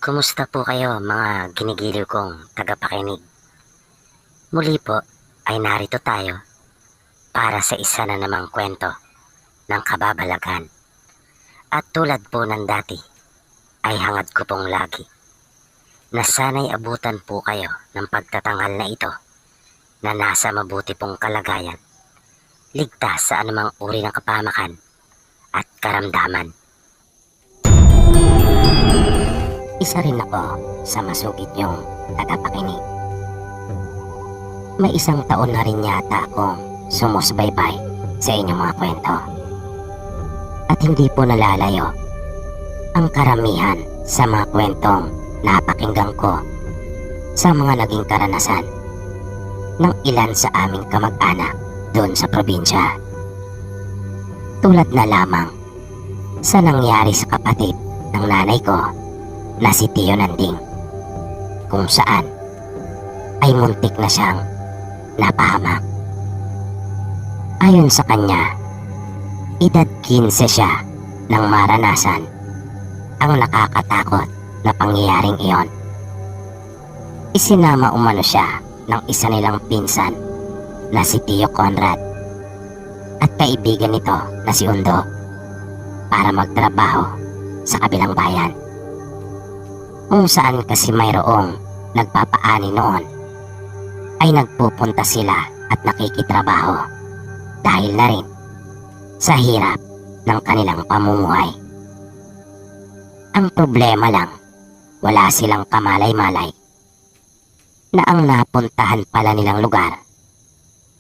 Kumusta po kayo mga ginigiliw kong tagapakinig? Muli po ay narito tayo para sa isa na namang kwento ng kababalaghan. At tulad po ng dati ay hangad ko pong lagi na sana'y abutan po kayo ng pagtatanghal na ito na nasa mabuti pong kalagayan, ligtas sa anumang uri ng kapamakan at karamdaman. Isa rin ako sa masugid niyong tagapakinig. May isang taon na rin yata akong sumusbaybay sa inyong mga kwento. At hindi po nalalayo ang karamihan sa mga kwentong napakinggan ko sa mga naging karanasan ng ilan sa aming kamag-anak doon sa probinsya. Tulad na lamang sa nangyari sa kapatid ng nanay ko na si Tio Nanding, kung saan ay muntik na siyang napahamak. Ayon sa kanya, edad 15 siya nang maranasan ang nakakatakot na pangyayaring iyon. Isinama umano siya ng isa nilang pinsan na si Tio Conrad at kaibigan nito na si Undo para magtrabaho sa kabilang bayan, kung saan kasi mayroong nagpapaani noon ay nagpupunta sila at nakikitrabaho dahil na rin sa hirap ng kanilang pamumuhay. Ang problema lang, wala silang kamalay-malay na ang napuntahan pala nilang lugar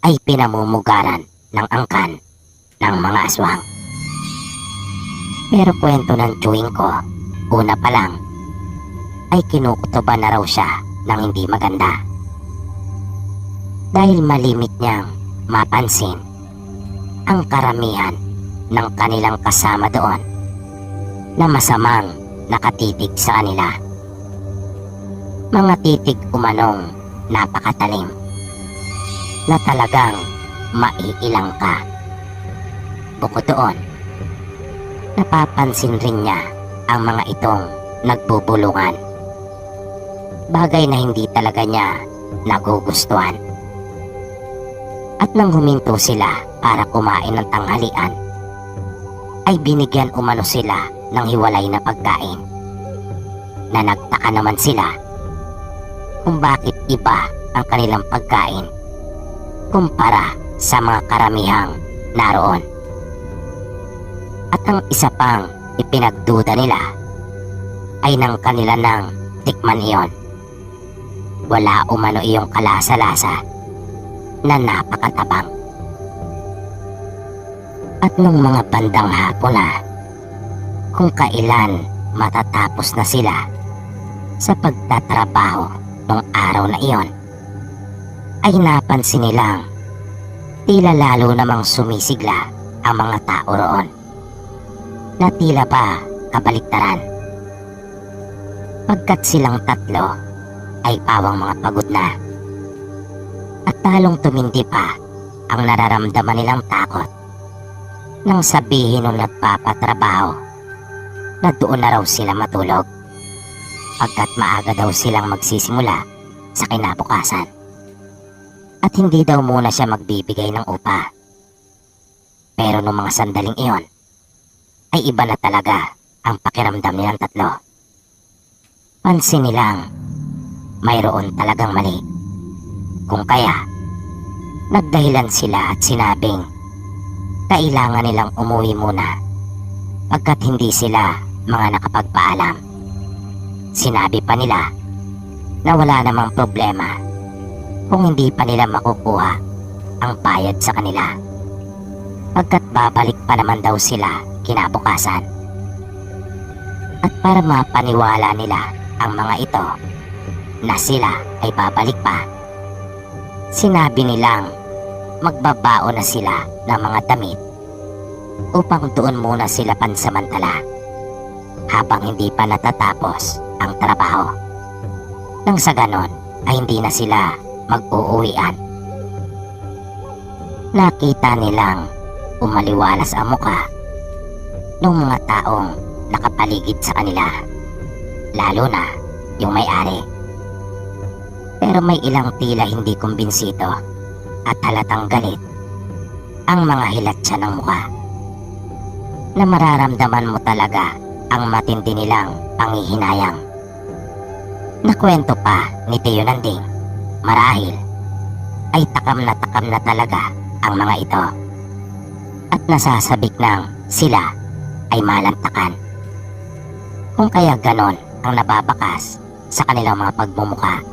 ay pinamumugaran ng angkan ng mga aswang. Pero kwento ng chewing ko, una pa lang ay kinukutuban na raw siya ng hindi maganda dahil malimit niyang mapansin ang karamihan ng kanilang kasama doon na masamang nakatitig sa kanila. Mga titig umanong napakatalim na talagang maiilang ka. Bukod doon, napapansin rin niya ang mga itong nagbubulungan, bagay na hindi talaga niya nagugustuhan. At nang huminto sila para kumain ng tanghalian, ay binigyan umano sila ng hiwalay na pagkain, na nagtaka naman sila kung bakit iba ang kanilang pagkain kumpara sa mga karamihang naroon. At ang isa pang ipinagduda nila ay nang kanila nang tikman iyon, wala umano iyong kalasa-lasa na napakatabang. At nung mga bandang hapon na, kung kailan matatapos na sila sa pagtatrabaho ng araw na iyon, ay napansin nilang tila lalo namang sumisigla ang mga tao roon, na tila ba kabaliktaran. Pagkat silang tatlo ay pawang mga pagod na, at talong tumindi pa ang nararamdaman nilang takot nang sabihin ng nagpapatrabaho na doon na raw sila matulog, pagkat maaga daw silang magsisimula sa kinabukasan at hindi daw muna siya magbibigay ng upa. Pero nung mga sandaling iyon ay iba na talaga ang pakiramdam nilang tatlo. Pansin nilang mayroon talagang mali, kung kaya nagdahilan sila at sinabing kailangan nilang umuwi muna pagkat hindi sila mga nakapagpaalam. Sinabi pa nila na wala namang problema kung hindi pa nila makukuha ang bayad sa kanila, pagkat babalik pa naman daw sila kinabukasan. At para mapaniwala nila ang mga ito na sila ay babalik pa, sinabi nilang magbabaon na sila ng mga damit upang doon muna sila pansamantala habang hindi pa natatapos ang trabaho, nang sa ganon ay hindi na sila mag-uuwian. Nakita nilang umaliwalas ang muka ng mga taong nakapaligid sa kanila, lalo na yung may-ari. Pero may ilang tila hindi kumbinsido at halatang galit ang mga hilatsa ng mukha, na mararamdaman mo talaga ang matindi nilang panghihinayang. Nakwento pa ni Teo Nanding, marahil ay takam na talaga ang mga ito at nasasabik ng sila ay malantakan. Kung kaya ganon ang nababakas sa kanilang mga pagmumukha.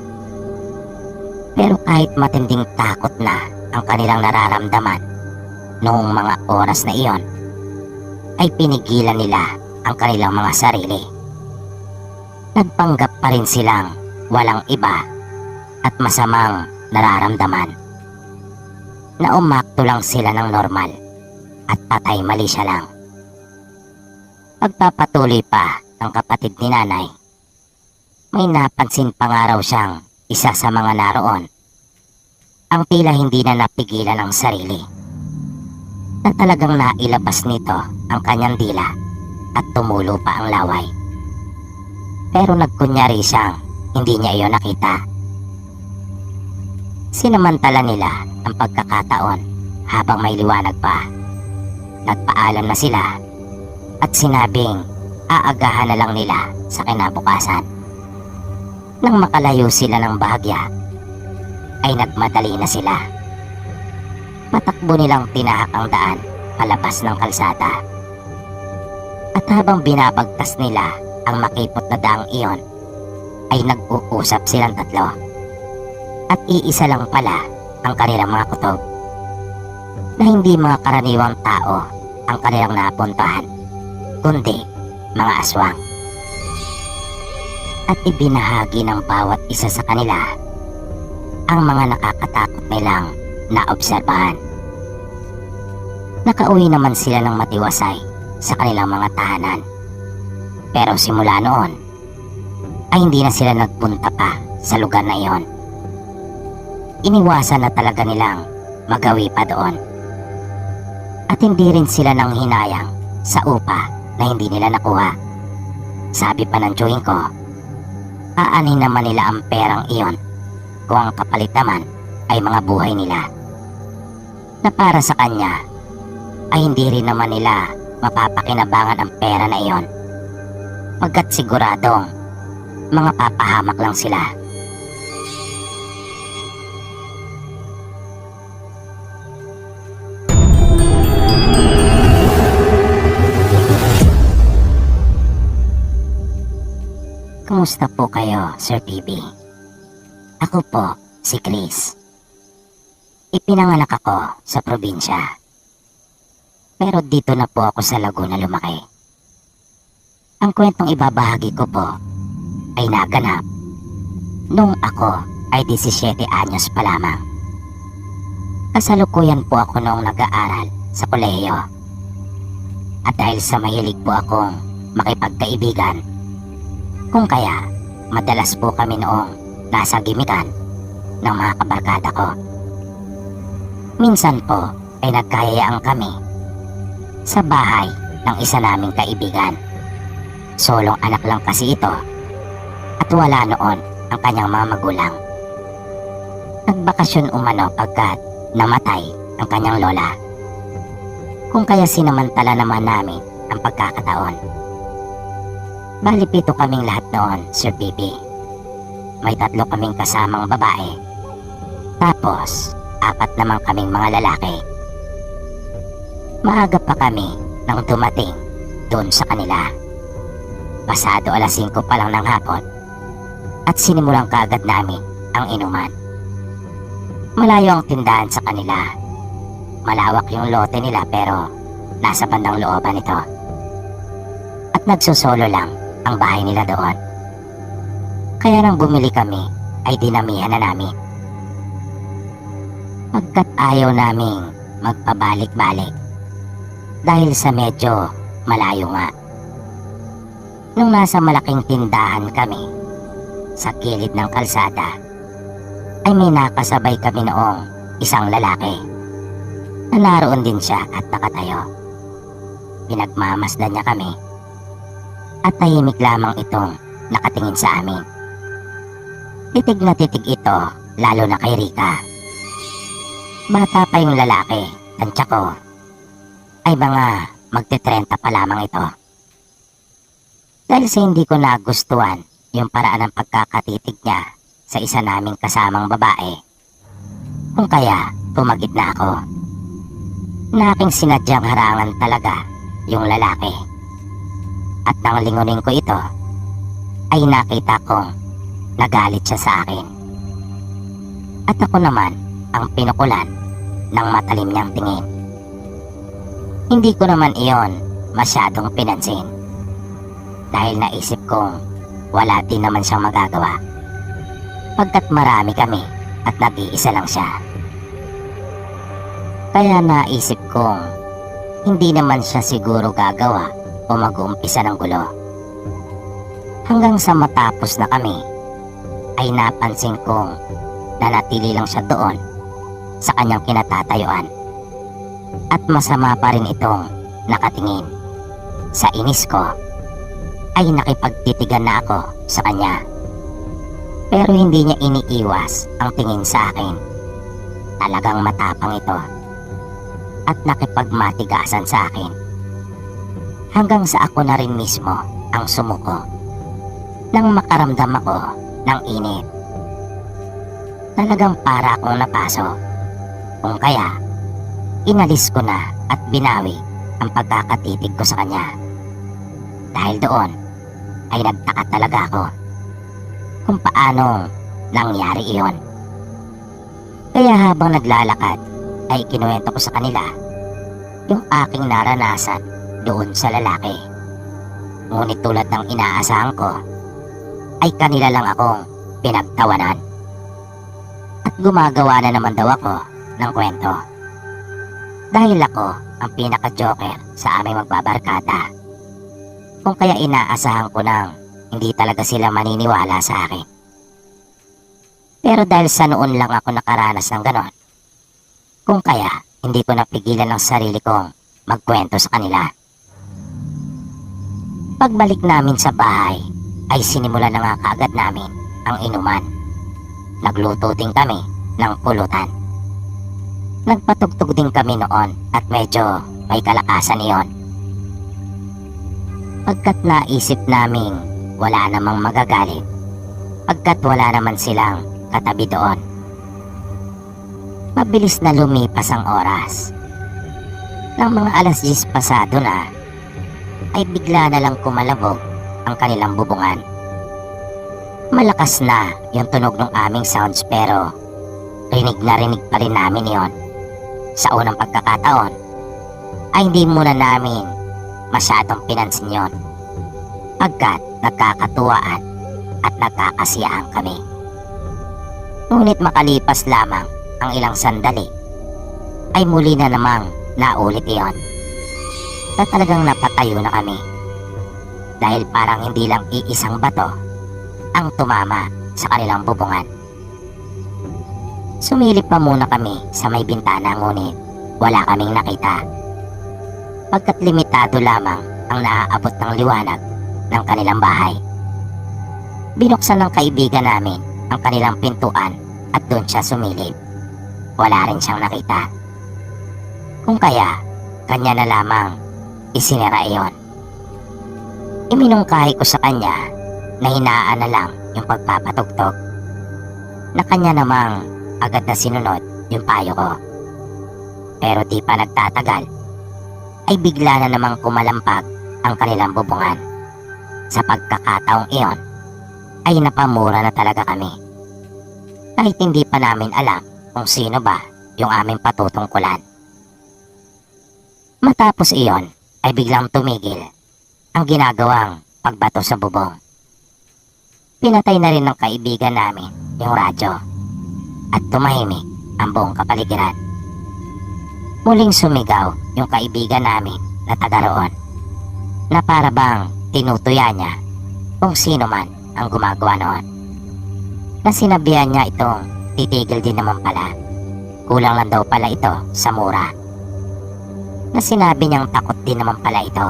Pero kahit matinding takot na ang kanilang nararamdaman noong mga oras na iyon, ay pinigilan nila ang kanilang mga sarili. Nagpanggap pa rin silang walang iba at masamang nararamdaman, na umakto lang sila ng normal at patay mali siya lang. Pagpapatuloy pa ng kapatid ni nanay, may napansin pa nga raw siyang isa sa mga naroon ang tila hindi na napigilan ang sarili, na talagang nailabas nito ang kanyang dila at tumulo pa ang laway. Pero nagkunyari siyang hindi niya iyon nakita. Sinamantala nila ang pagkakataon habang may liwanag pa. Nagpaalam na sila at sinabing aagahan na lang nila sa kinabukasan. Nang makalayo sila ng bahagya, ay nagmadali na sila. Patakbo nilang tinahak ang daan palabas ng kalsada. At habang binabagtas nila ang makipot na daang iyon, ay nag-uusap silang tatlo. At iisa lang pala ang kanilang mga kutob, na hindi mga karaniwang tao ang kanilang napuntahan, kundi mga aswang. At ibinahagi ng bawat isa sa kanila ang mga nakakatakot nilang naobserbahan. Nakauwi naman sila ng matiwasay sa kanilang mga tahanan. Pero simula noon ay hindi na sila nagpunta pa sa lugar na iyon. Iniwasan na talaga nilang magawi pa doon. At hindi rin sila nang hinayang sa upa na hindi nila nakuha. Sabi pa ng tiyuhin ko, aanin naman nila ang perang iyon kung ang kapalit naman ay mga buhay nila, na para sa kanya ay hindi rin naman nila mapapakinabangan ang pera na iyon, pagkat siguradong mga papahamak lang sila. Kumusta po kayo, Sir PB? Ako po, si Chris. Ipinanganak ako sa probinsya. Pero dito na po ako sa Laguna lumaki. Ang kwentong ibabahagi ko po ay naganap nung ako ay 17 anyos pa lamang. Kasalukuyan po ako noong nag-aaral sa kolehiyo. At dahil sa mahilig po akong makipagkaibigan, kung kaya madalas po kami noong nasa gimikan ng mga kabarkada ko. Minsan po ay nagkayayaan kami sa bahay ng isa naming kaibigan. Solong anak lang kasi ito at wala noon ang kanyang mga magulang. Nagbakasyon umano pagkat namatay ang kanyang lola. Kung kaya sinamantala naman namin ang pagkakataon. Bali 7 kaming lahat noon, Sir Bibi. May 3 kaming kasamang babae. Tapos 4 naman kaming mga lalaki. Maaga pa kami nang dumating doon sa kanila. Pasado 5:00 pa lang ng hapon at sinimulan kaagad namin ang inuman. Malayo ang tindahan sa kanila. Malawak yung lote nila pero nasa bandang looban ito. At nagsusolo lang ang bahay nila doon. Kaya nang bumili kami ay dinamihan na namin. Pagkat ayaw naming magpabalik-balik dahil sa medyo malayo nga. Nung nasa malaking tindahan kami sa gilid ng kalsada ay may nakasabay kami noong isang lalaki na naroon din siya at nakatayo. Pinagmamasdan niya kami at tahimik lamang itong nakatingin sa amin. Titig na titig ito, lalo na kay Rika. Bata pa yung lalaki, tansya ko. Ay mga magte-30 pa lamang ito. Dahil sa hindi ko nagustuhan yung paraan ng pagkakatitig niya sa isa naming kasamang babae, kung kaya pumagit na ako. Na aking sinadyang harangan talaga yung lalaki. At nang lingunin ko ito, ay nakita kong nagalit siya sa akin. At ako naman ang pinukulan ng matalim niyang tingin. Hindi ko naman iyon masyadong pinansin. Dahil naisip kong wala din naman siyang magagawa. Pagkat marami kami at nag-iisa lang siya. Kaya naisip kong hindi naman siya siguro gagawa o mag-uumpisa ng gulo. Hanggang sa matapos na kami, ay napansin kong nanatili lang siya doon sa kanyang kinatatayuan. At masama pa rin itong nakatingin. Sa inis ko, ay nakipagtitigan na ako sa kanya. Pero hindi niya iniiwas ang tingin sa akin. Talagang matapang ito. At nakipagmatigasan sa akin. Hanggang sa ako na rin mismo ang sumuko. Nang makaramdam ako ng init. Talagang para akong napaso. Kung kaya, inalis ko na at binawi ang pagkakatitig ko sa kanya. Dahil doon, ay nagtaka talaga ako kung paano nangyari iyon. Kaya habang naglalakad, ay kinuwento ko sa kanila yung aking naranasan doon sa lalaki. Ngunit tulad ng inaasahan ko, ay kanila lang akong pinagtawanan. At gumagawa na naman daw ako ng kwento. Dahil ako ang pinaka-joker sa aming magbabarkada. Kung kaya inaasahan ko nang hindi talaga sila maniniwala sa akin. Pero dahil sa noon lang ako nakaranas ng ganon, kung kaya hindi ko napigilan ang sarili kong magkwento sa kanila. Pagbalik namin sa bahay, ay sinimulan na nga kaagad namin ang inuman. Nagluto din kami ng pulutan. Nagpatugtog din kami noon at medyo may kalakasan iyon. Pagkat naisip naming wala namang magagalit, pagkat wala naman silang katabi doon. Mabilis na lumipas ang oras. Nang mga alas 10 pasado na, ay bigla na lang kumalabog ang kanilang bubungan. Malakas na yung tunog ng aming sounds pero rinig na rinig pa rin namin yon. Sa unang pagkakataon ay hindi muna namin masyadong pinansin yon, pagkat nagkakatuwaan at nagkakasiyaan kami. Ngunit makalipas lamang ang ilang sandali ay muli na namang naulit iyon, na talagang napatayo na kami. Dahil parang hindi lang iisang bato ang tumama sa kanilang bubungan. Sumilip pa muna kami sa may bintana ngunit wala kaming nakita. Pagkat limitado lamang ang naaabot ng liwanag ng kanilang bahay. Binuksan ng kaibigan namin ang kanilang pintuan at doon siya sumilip. Wala rin siyang nakita. Kung kaya, kanya na lamang isinira iyon. Iminungkahi ko sa kanya na hinaan na lang yung pagpapatugtog, na kanya namang agad na sinunod yung payo ko. Pero di pa nagtatagal, ay bigla na namang kumalampag ang kanilang bubungan. Sa pagkakataong iyon, ay napamura na talaga kami. Kahit hindi pa namin alam kung sino ba yung aming patutungkulan. Matapos iyon, ay biglang tumigil ang ginagawang pagbato sa bubong. Pinatay na rin ng kaibigan namin yung radyo at tumahimik ang buong kapaligiran. Muling sumigaw yung kaibigan namin na taga roon, na para bang tinutuya niya kung sino man ang gumagawa noon. Na sinabihan niya itong titigil din naman pala, kulang lang daw pala ito sa mura. Na sinabi niyang takot din naman pala ito.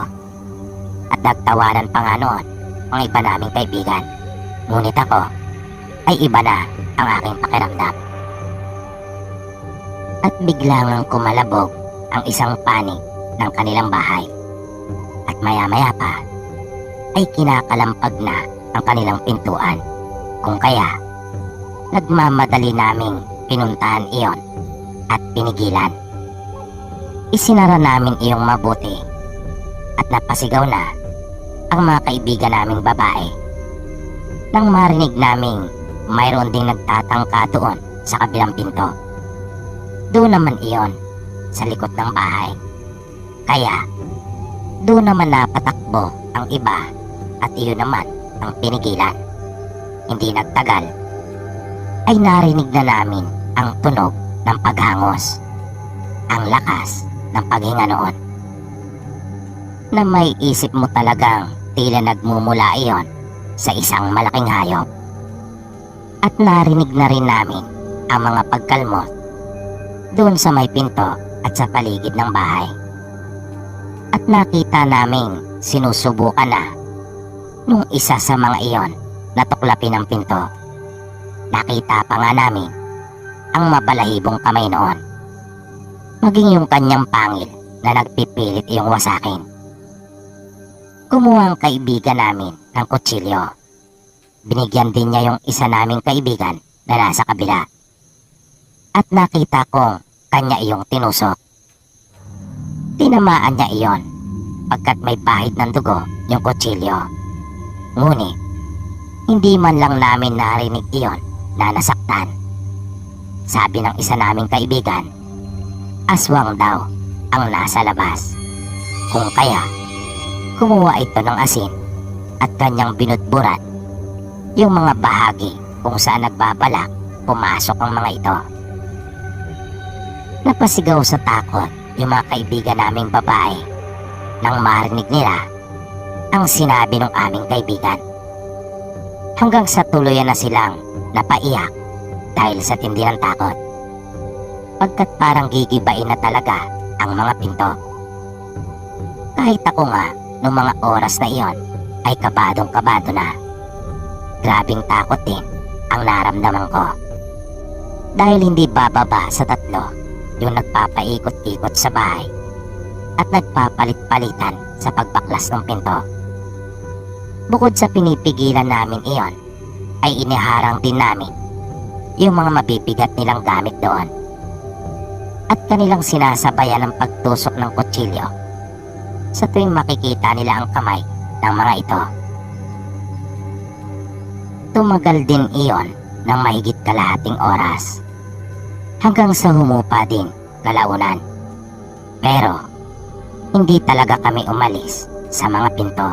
At nagtawanan pa nga noon ang iba naming kaibigan. Ngunit ako ay iba na ang aking pakiramdam. At biglang kumalabog ang isang panig ng kanilang bahay. At maya-maya pa ay kinakalampag na ang kanilang pintuan. Kung kaya, nagmamadali naming pinuntahan iyon at pinigilan. Isinara namin iyong mabuti at napasigaw na ang mga kaibigan naming babae. Nang marinig naming mayroon ding nagtatangka doon sa kabilang pinto. Doon naman iyon sa likod ng bahay. Kaya doon naman napatakbo ang iba at iyon naman ang pinigilan. Hindi nagtagal ay narinig na namin ang tunog ng paghangos. Ang lakas ng paghinga noon. Na may isip mo talagang tila nagmumula iyon sa isang malaking hayop. At narinig na rin namin ang mga pagkalmot doon sa may pinto at sa paligid ng bahay. At nakita naming sinusubukan na nung isa sa mga iyon na tuklapin ang pinto. Nakita pa nga namin ang mabalahibong kamay noon. Maging yung kanyang pangil na nagpipilit iyong wasakin. Kumuha ang kaibigan namin ng kutsilyo. Binigyan din niya yung isa naming kaibigan na nasa kabila. At nakita kong kanya iyong tinusok. Tinamaan niya iyon pagkat may bahid ng dugo yung kutsilyo. Ngunit hindi man lang namin narinig iyon na nasaktan. Sabi ng isa naming kaibigan, aswang daw ang nasa labas. Kung kaya, kumuha ito ng asin at kanyang binudburan yung mga bahagi kung saan nagbabalak pumasok ang mga ito. Napasigaw sa takot yung mga kaibigan naming babae nang marinig nila ang sinabi ng aming kaibigan. Hanggang sa tuluyan na silang napaiyak dahil sa tindi ng takot. Pagkat parang gigibain na talaga ang mga pinto. Kahit ako nga noong mga oras na iyon ay kabadong-kabado na. Grabing takot din ang naramdaman ko. Dahil hindi bababa sa tatlo yung nagpapaikot-ikot sa bahay at nagpapalit-palitan sa pagbaklas ng pinto. Bukod sa pinipigilan namin iyon, ay iniharang din namin yung mga mabibigat nilang gamit doon. At kanilang sinasabayan ng pagtusok ng kutsilyo sa tuwing makikita nila ang kamay ng mga ito. Tumagal din iyon ng mahigit kalahating oras hanggang sa humupa din kalaunan. Pero hindi talaga kami umalis sa mga pinto.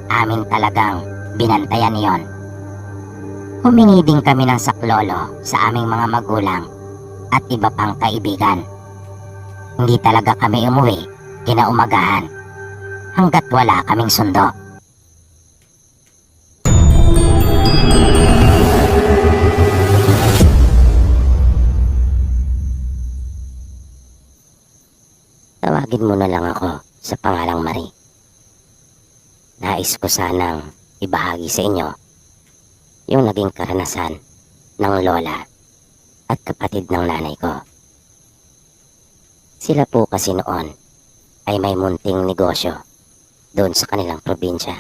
Amin talagang binantayan iyon. Humingi din kami ng saklolo sa aming mga magulang at iba pang kaibigan. Hindi talaga kami umuwi kinaumagahan hanggat wala kaming sundo. Tawagin mo na lang ako sa pangalang Marie. Nais ko sanang ibahagi sa inyo yung naging karanasan ng lola at kapatid ng nanay ko. Sila po kasi noon ay may munting negosyo doon sa kanilang probinsya.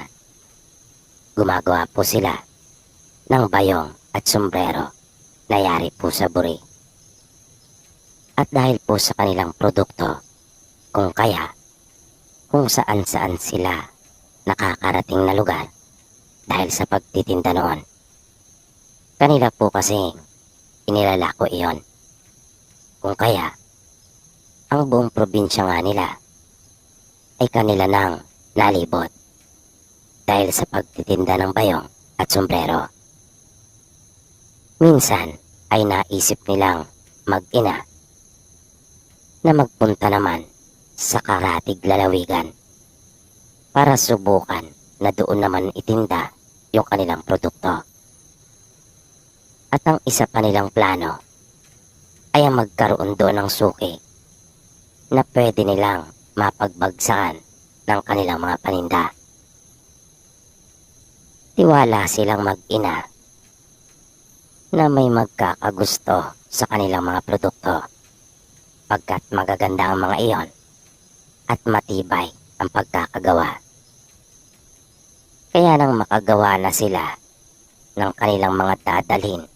Gumagawa po sila ng bayong at sombrero na yari po sa buri. At dahil po sa kanilang produkto, kung kaya, kung saan-saan sila nakakarating na lugar dahil sa pagtitinda noon. Kanila po kasi inilalako iyon. Kung kaya, ang buong probinsya nga nila ay kanila nang nalibot dahil sa pagtitinda ng bayong at sombrero. Minsan ay naisip nilang mag-ina na magpunta naman sa karatig lalawigan para subukan na doon naman itinda yung kanilang produkto. At ang isa pa nilang plano ay ang magkaroon doon ng suki na pwede nilang mapagbagsakan ng kanilang mga paninda. Tiwala silang mag-ina na may magkakagusto sa kanilang mga produkto pagkat magaganda ang mga iyon at matibay ang pagkakagawa. Kaya nang makagawa na sila ng kanilang mga dadalhin,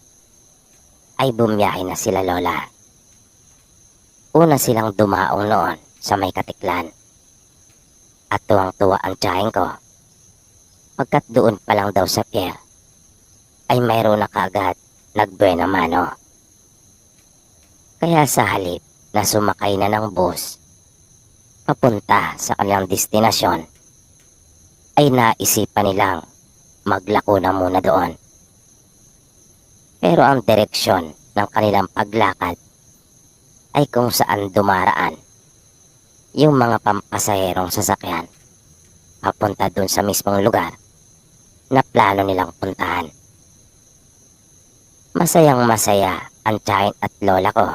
ay bumiyahe na sila lola. Una silang dumaong noon sa may Katiklan. At tuwang-tuwa ang tiyahin ko pagkat doon pa lang daw sa pier ay mayroon na kaagad nagbuena mano. Kaya sa halip na sumakay na ng bus papunta sa kanilang destinasyon, ay naisipan nilang maglako na muna doon. Pero ang direksyon ng kanilang paglakad ay kung saan dumaraan yung mga pampasaherong sasakyan papunta dun sa mismong lugar na plano nilang puntahan. Masayang masaya ang tiyahin at lola ko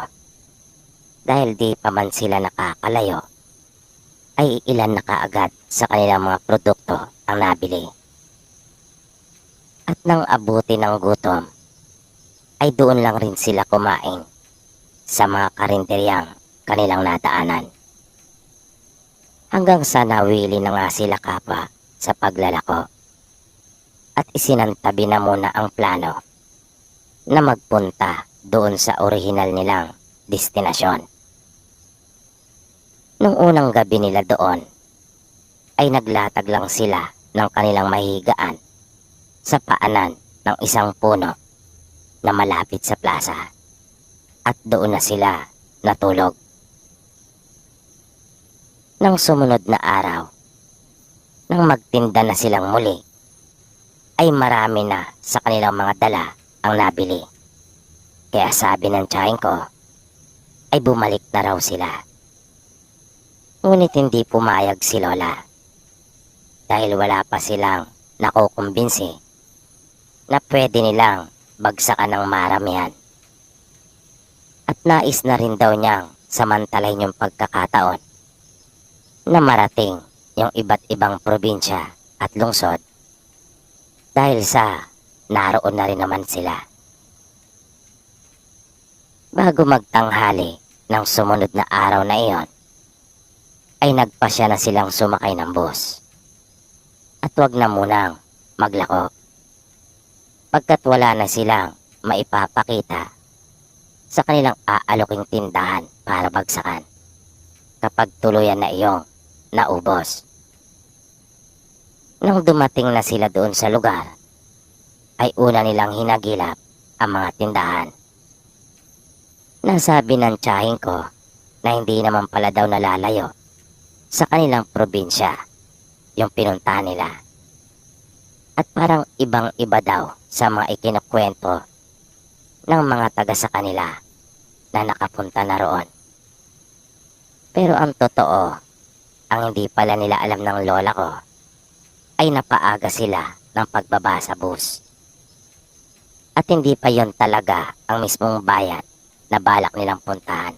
dahil di pa man sila nakakalayo ay ilan na kaagad sa kanilang mga produkto ang nabili. At nang abuti ng gutom ay doon lang rin sila kumain sa mga karinderyang kanilang nadaanan. Hanggang sa nawili na nga sila kapwa sa paglalako at isinantabi na muna ang plano na magpunta doon sa orihinal nilang destinasyon. Nung unang gabi nila doon ay naglatag lang sila ng kanilang mahigaan sa paanan ng isang puno na malapit sa plaza at doon na sila natulog. Nang sumunod na araw, nang magtinda na silang muli, ay marami na sa kanilang mga dala ang nabili. Kaya sabi ng tiyahin ko, ay bumalik na raw sila. Ngunit hindi pumayag si lola dahil wala pa silang nakukumbinsi na pwede nilang bagsakan ng maramihan. At nais na rin daw niyang samantalahin yung pagkakataon na marating yung iba't ibang probinsya at lungsod dahil sa naroon na rin naman sila. Bago magtanghali ng sumunod na araw na iyon, ay nagpasya na silang sumakay ng bus at wag na munang maglako pagkat wala na silang maipapakita sa kanilang aaloking tindahan para bagsakan kapag tuluyan na iyong naubos. Nang dumating na sila doon sa lugar, ay una nilang hinagilap ang mga tindahan. Nasabi ng tiyahin ko na hindi naman pala daw nalalayo sa kanilang probinsya yung pinuntahan nila. At parang ibang-iba daw sa mga ikinukwento ng mga taga sa kanila na nakapunta na roon. Pero ang totoo, ang hindi pala nila alam ng lola ko, ay napaaga sila ng pagbaba sa bus. At hindi pa yon talaga ang mismong bayan na balak nilang puntahan.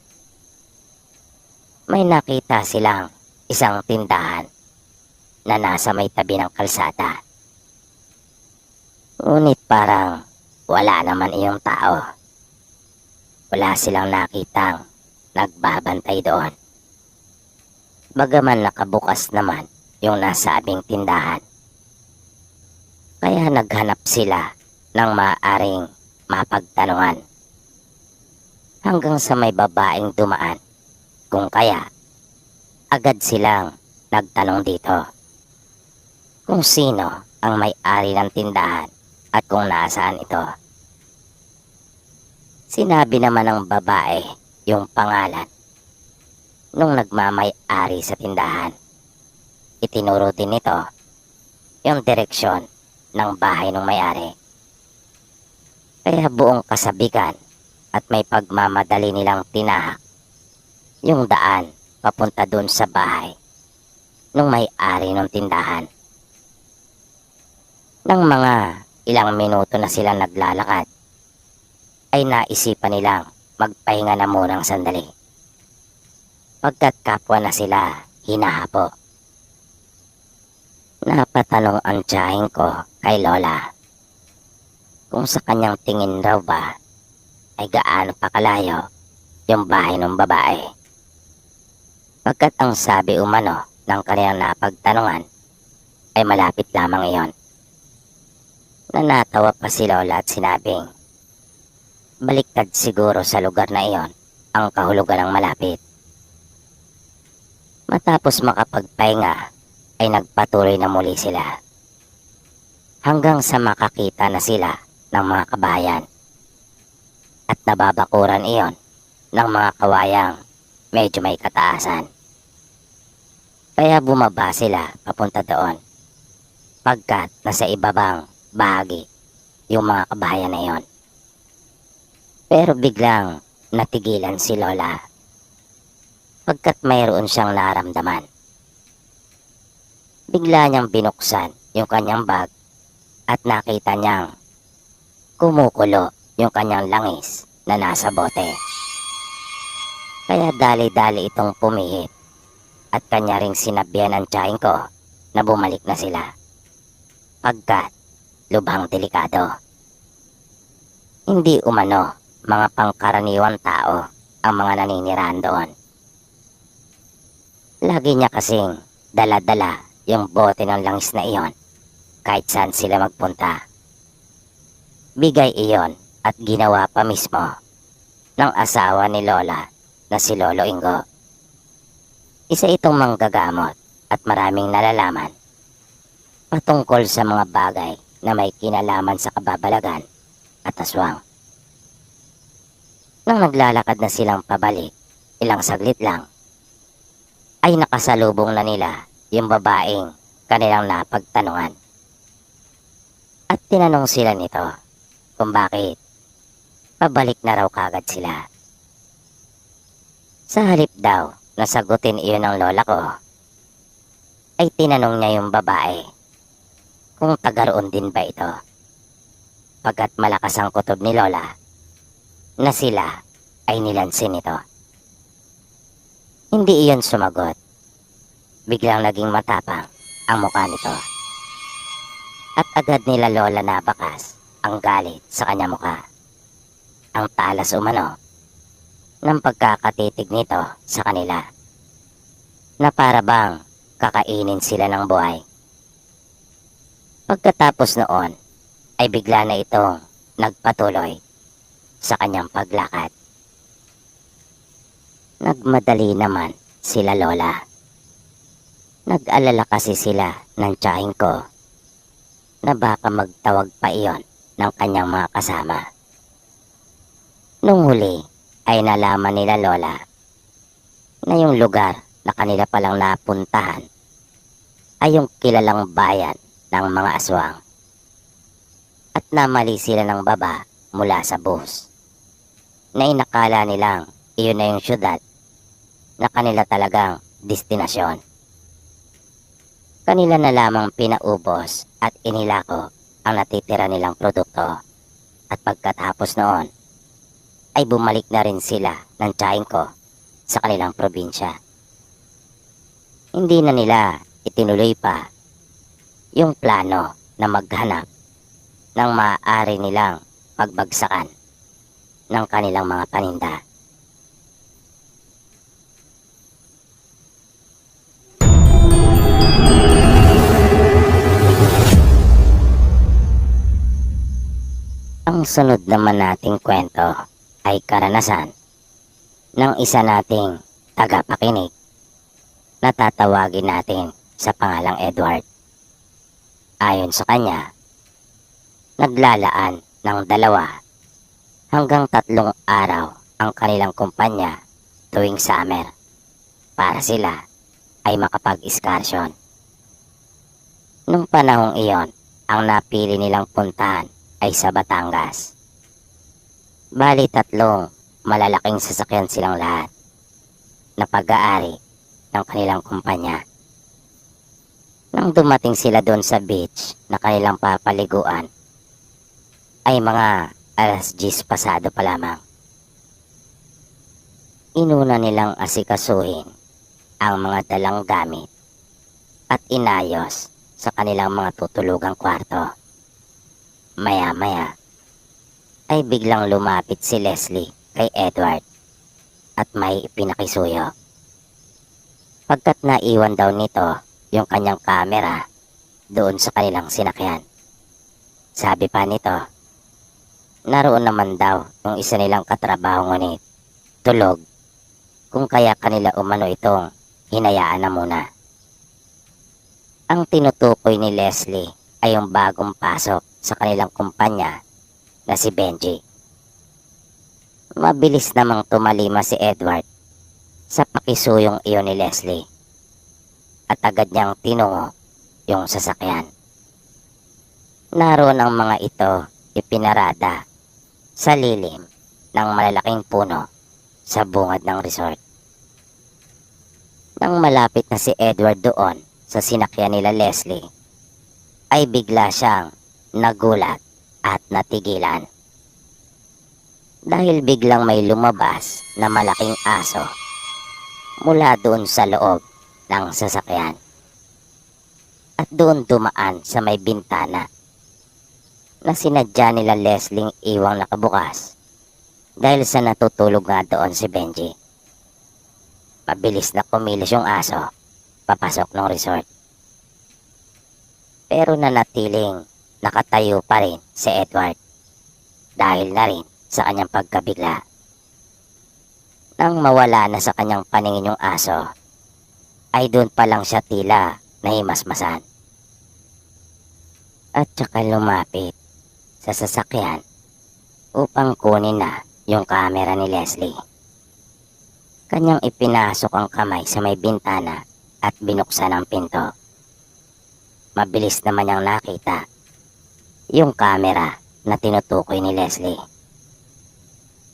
May nakita silang isang tindahan na nasa may tabi ng kalsada. Ngunit parang wala naman iyong tao. Wala silang nakitang nagbabantay doon. Bagaman nakabukas naman yung nasabing tindahan. Kaya naghanap sila ng maaaring mapagtanungan. Hanggang sa may babaeng dumaan, kung kaya agad silang nagtanong dito kung sino ang may-ari ng tindahan at kung nasaan ito. Sinabi naman ng babae yung pangalan nung nagmamay-ari sa tindahan. Itinuro din nito yung direksyon ng bahay ng may-ari. Kaya buong kasabikan at may pagmamadali nilang tinahak yung daan papunta dun sa bahay nung may-ari ng tindahan. Nang mga ilang minuto na sila naglalakad, ay naisipan nilang magpahinga na munang sandali. Pagkat kapwa na sila hinahapo. Napatanong ang tiyahin ko kay Lola kung sa kanyang tingin raw ba ay gaano pa kalayo yung bahay ng babae. Pagkat ang sabi umano ng kanilang napagtanungan ay malapit lamang iyon. Nanatawa pa si Lola at sinabing baliktad siguro sa lugar na iyon ang kahulugan ng malapit. Matapos makapagpahinga ay nagpatuloy na muli sila hanggang sa makakita na sila ng mga kabayan at nababakuran iyon ng mga kawayang medyo may kataasan. Kaya bumaba sila papunta doon pagkat nasa ibabang bahagi yung mga kabayan na iyon. Pero biglang natigilan si Lola pagkat mayroon siyang naramdaman. Bigla niyang binuksan yung kanyang bag at nakita niyang kumukulo yung kanyang langis na nasa bote. Kaya dali-dali itong pumihit at kanya ring sinabihan ang tiyahin ko na bumalik na sila pagkat lubhang delikado. Hindi umano mga pangkaraniwang tao ang mga naninirahan doon. Lagi niya kasing dala-dala yung bote ng langis na iyon kahit saan sila magpunta. Bigay iyon at ginawa pa mismo ng asawa ni Lola na si Lolo Ingo. Isa itong manggagamot at maraming nalalaman patungkol sa mga bagay na may kinalaman sa kababalagan at aswang. Nang naglalakad na silang pabalik, ilang saglit lang, ay nakasalubong na nila yung babaeng kanilang napagtanungan. At tinanong sila nito kung bakit pabalik na raw kagad sila. Sa halip daw na sagutin iyon ng lola ko, ay tinanong niya yung babae kung taga-roon din ba ito. Pagkat malakas ang kutob ni Lola na sila ay nilansin ito. Hindi iyon sumagot. Biglang naging matapang ang mukha nito. At agad nila Lola nabakas ang galit sa kanya mukha. Ang talas umano ng pagkakatitig nito sa kanila na para bang kakainin sila ng buhay. Pagkatapos noon ay bigla na itong nagpatuloy sa kanyang paglakad. Nagmadali naman sila Lola. Nag-alala kasi sila ng tiyahin ko na baka magtawag pa iyon ng kanyang mga kasama. Nung huli ay nalaman nila Lola na yung lugar na kanila palang napuntahan ay yung kilalang bayan ng mga aswang. At namali sila ng baba mula sa bus na inakala nilang iyon na yung syudad na kanila talagang destinasyon. Kanila na lamang pinaubos at inilako ang natitira nilang produkto. At pagkatapos noon ay bumalik na rin sila ng tiyahin ko sa kanilang probinsya. Hindi na nila itinuloy pa yung plano na maghanap ng maaari nilang pagbagsakan ng kanilang mga paninda. Ang sunod naman nating kwento ay karanasan ng isa nating tagapakinig na tatawagin natin sa pangalang Edward. Ayon sa kanya, naglalaan ng 2 hanggang 3 araw ang kanilang kumpanya tuwing summer para sila ay makapag-excursion. Nung panahong iyon, ang napili nilang puntahan ay sa Batangas. Bali 3 malalaking sasakyan silang lahat na pag-aari ng kanilang kumpanya. Nang dumating sila doon sa beach na kanilang papaliguan, ay mga 10:00 pasado pa lamang. Inuna nilang asikasuhin ang mga dalang gamit at inayos sa kanilang mga tutulugang kwarto. Maya-maya ay biglang lumapit si Leslie kay Edward at may ipinakisuyo. Pagkat naiwan daw nito yung kanyang kamera doon sa kanilang sinakyan. Sabi pa nito, naroon naman daw yung isa nilang katrabaho ngunit tulog, kung kaya kanila umano itong hinayaan na muna. Ang tinutukoy ni Leslie ay yung bagong pasok sa kanilang kumpanya na si Benji. Mabilis namang tumalima si Edward sa pakisuyong iyon ni Leslie at agad niyang tinungo yung sasakyan. Naroon ang mga ito ipinarada sa lilim ng malalaking puno sa bungad ng resort. Nang malapit na si Edward doon sa sinakyan nila Leslie, ay bigla siyang nagulat at natigilan. Dahil biglang may lumabas na malaking aso mula doon sa loob ng sasakyan. At doon dumaan sa may bintana na sinadya nila Leslie iwang nakabukas dahil sa natutulog nga doon si Benji. Mabilis na kumilos yung aso papasok ng resort. Pero nanatiling nakatayo pa rin si Edward dahil na rin sa kanyang pagkabigla. Nang mawala na sa kanyang paningin yung aso, ay doon pa lang siya tila nahimasmasan. At saka lumapit sa sasakyan upang kunin na yung kamera ni Leslie. Kanyang ipinasok ang kamay sa may bintana at binuksan ang pinto. Mabilis naman niyang nakita yung kamera na tinutukoy ni Leslie.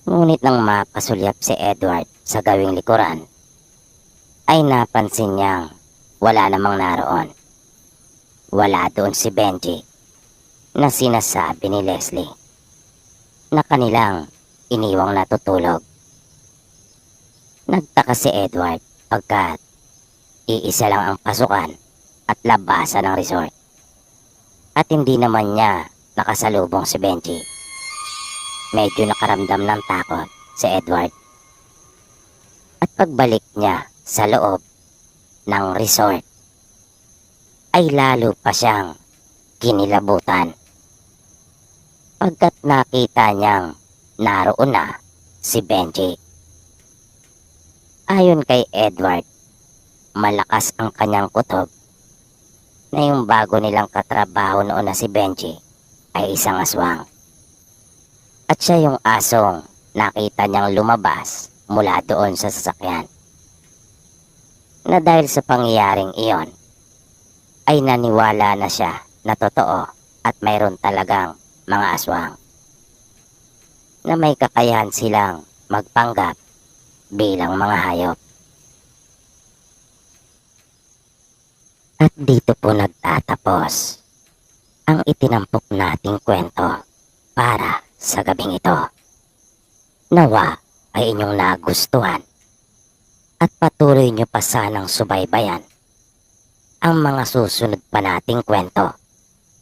Ngunit nang mapasulyap si Edward sa gawing likuran, ay napansin niyang wala namang naroon. Wala doon si Benji na sinasabi ni Leslie na kanilang iniwang natutulog. Nagtaka si Edward pagkat iisa lang ang pasukan at labasan ng resort. At hindi naman niya nakasalubong si Benji. Medyo nakaramdam ng takot si Edward. At pagbalik niya sa loob ng resort, ay lalo pa siyang kinilabutan. Pagkat nakita niyang naroon na si Benji. Ayon kay Edward, malakas ang kanyang kutob na yung bago nilang katrabaho noon na si Benji ay isang aswang. At siya yung asong nakita niyang lumabas mula doon sa sasakyan. Na dahil sa pangyayaring iyon, ay naniwala na siya na totoo at mayroon talagang mga aswang na may kakayahan silang magpanggap bilang mga hayop. At dito po nagtatapos ang itinampok nating kwento para sa gabing ito. Nawa ay inyong nagustuhan at patuloy nyo pa sanang subaybayan ang mga susunod pa nating kwento.